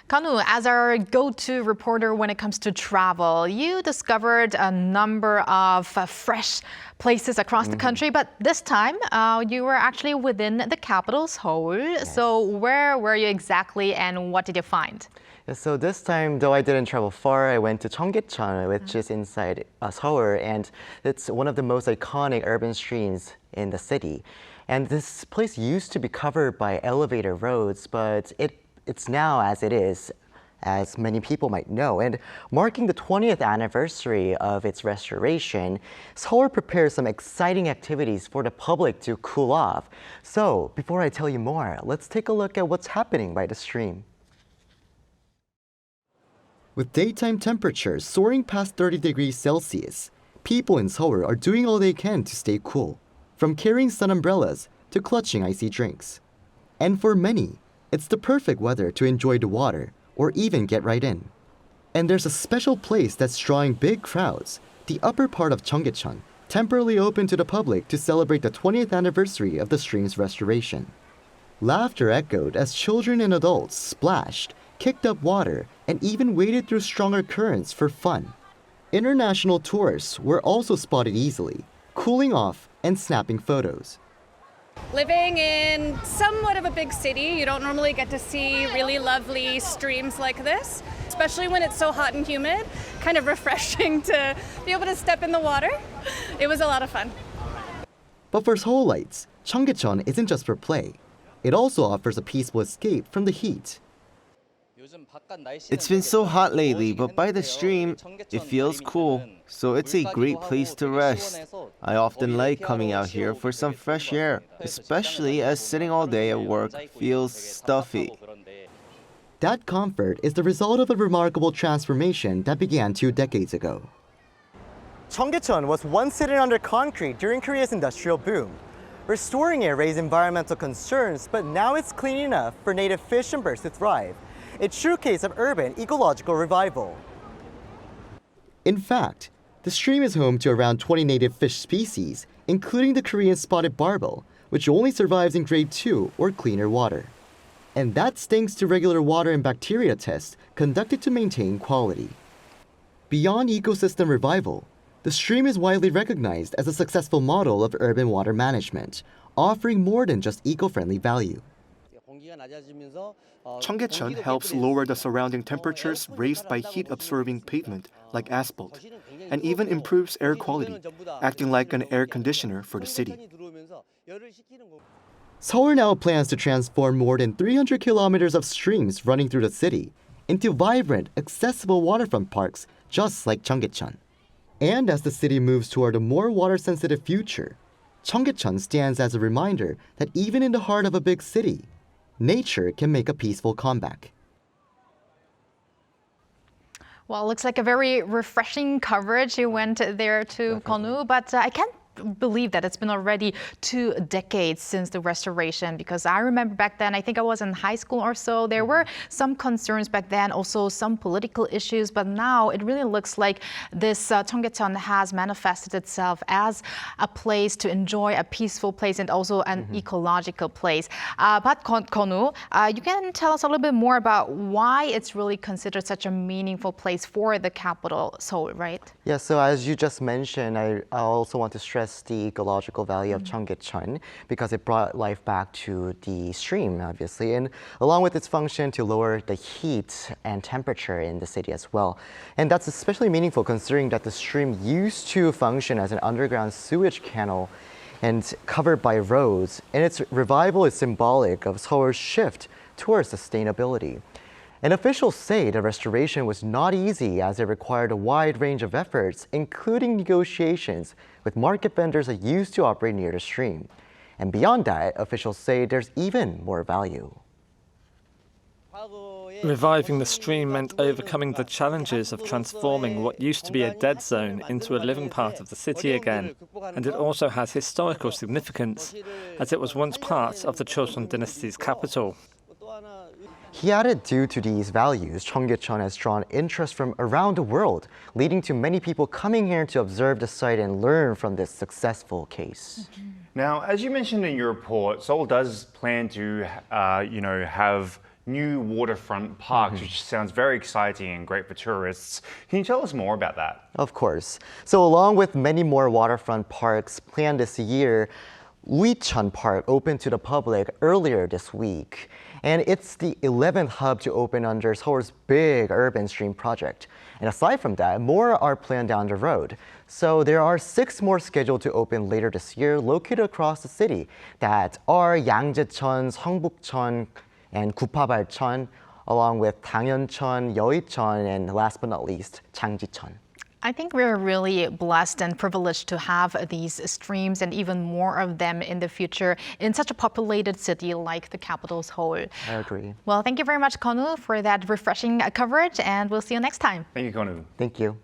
Kun-woo, as our go-to reporter when it comes to travel, you discovered a number of fresh places across the country, but this time you were actually within the capital, Seoul. Yes. So where were you exactly and what did you find? So this time, though I didn't travel far, I went to Cheonggyecheon, which is inside Seoul, and it's one of the most iconic urban streams in the city. And this place used to be covered by elevator roads, but it's now as it is, as many people might know. And marking the 20th anniversary of its restoration, Seoul prepares some exciting activities for the public to cool off. So before I tell you more, let's take a look at what's happening by the stream. With daytime temperatures soaring past 30 degrees Celsius, people in Seoul are doing all they can to stay cool, from carrying sun umbrellas to clutching icy drinks. And for many, it's the perfect weather to enjoy the water or even get right in. And there's a special place that's drawing big crowds, the upper part of Cheonggyecheon, temporarily open to the public to celebrate the 20th anniversary of the stream's restoration. Laughter echoed as children and adults splashed, kicked up water, and even waded through stronger currents for fun. International tourists were also spotted easily, cooling off and snapping photos. Living in somewhat of a big city, you don't normally get to see really lovely streams like this, especially when it's so hot and humid. Kind of refreshing to be able to step in the water. It was a lot of fun. But for Seoulites, Cheonggyecheon isn't just for play. It also offers a peaceful escape from the heat. It's been so hot lately, but by the stream, it feels cool, so it's a great place to rest. I often like coming out here for some fresh air, especially as sitting all day at work feels stuffy. That comfort is the result of a remarkable transformation that began 2 decades ago. Cheonggyecheon was once sitting under concrete during Korea's industrial boom. Restoring it raised environmental concerns, but now it's clean enough for native fish and birds to thrive. A true case of urban ecological revival. In fact, the stream is home to around 20 native fish species, including the Korean spotted barbel, which only survives in grade 2 or cleaner water. And that's thanks to regular water and bacteria tests conducted to maintain quality. Beyond ecosystem revival, the stream is widely recognized as a successful model of urban water management, offering more than just eco-friendly value. Cheonggyecheon helps lower the surrounding temperatures raised by heat-absorbing pavement like asphalt, and even improves air quality, acting like an air conditioner for the city. Seoul now plans to transform more than 300 kilometers of streams running through the city into vibrant, accessible waterfront parks just like Cheonggyecheon. And as the city moves toward a more water-sensitive future, Cheonggyecheon stands as a reminder that even in the heart of a big city, nature can make a peaceful comeback. Well, it looks like a very refreshing coverage. You went there to Kun-woo, but I can't believe that it's been already 2 decades since the restoration, because I remember back then, I think I was in high school or so, there were some concerns back then, also some political issues, but now it really looks like this Cheonggyecheon has manifested itself as a place to enjoy, a peaceful place and also an ecological place. But Kun-woo, you can tell us a little bit more about why it's really considered such a meaningful place for the capital, Seoul, right? Yeah, so as you just mentioned, I also want to stress the ecological value of Cheonggyecheon because it brought life back to the stream, obviously, and along with its function to lower the heat and temperature in the city as well. And that's especially meaningful considering that the stream used to function as an underground sewage canal and covered by roads, and its revival is symbolic of Seoul's shift towards sustainability. And officials say the restoration was not easy as it required a wide range of efforts, including negotiations with market vendors that used to operate near the stream. And beyond that, officials say there's even more value. Reviving the stream meant overcoming the challenges of transforming what used to be a dead zone into a living part of the city again. And it also has historical significance, as it was once part of the Joseon dynasty's capital. He added due to these values, Cheonggyecheon has drawn interest from around the world, leading to many people coming here to observe the site and learn from this successful case. Now, as you mentioned in your report, Seoul does plan to, have new waterfront parks, which sounds very exciting and great for tourists. Can you tell us more about that? Of course. So along with many more waterfront parks planned this year, Uicheon Park opened to the public earlier this week. And it's the 11th hub to open under Seoul's big urban stream project. And aside from that, more are planned down the road. So there are 6 more scheduled to open later this year, located across the city, that are Cheonggyecheon, Seongbukcheon, and Gupabalcheon, along with Dangyeoncheon, Yeouicheon, and last but not least, Cheonggyecheon. I think we're really blessed and privileged to have these streams and even more of them in the future in such a populated city like the capital, Seoul. I agree. Well, thank you very much, Kun-woo, for that refreshing coverage, and we'll see you next time. Thank you, Kun-woo. Thank you.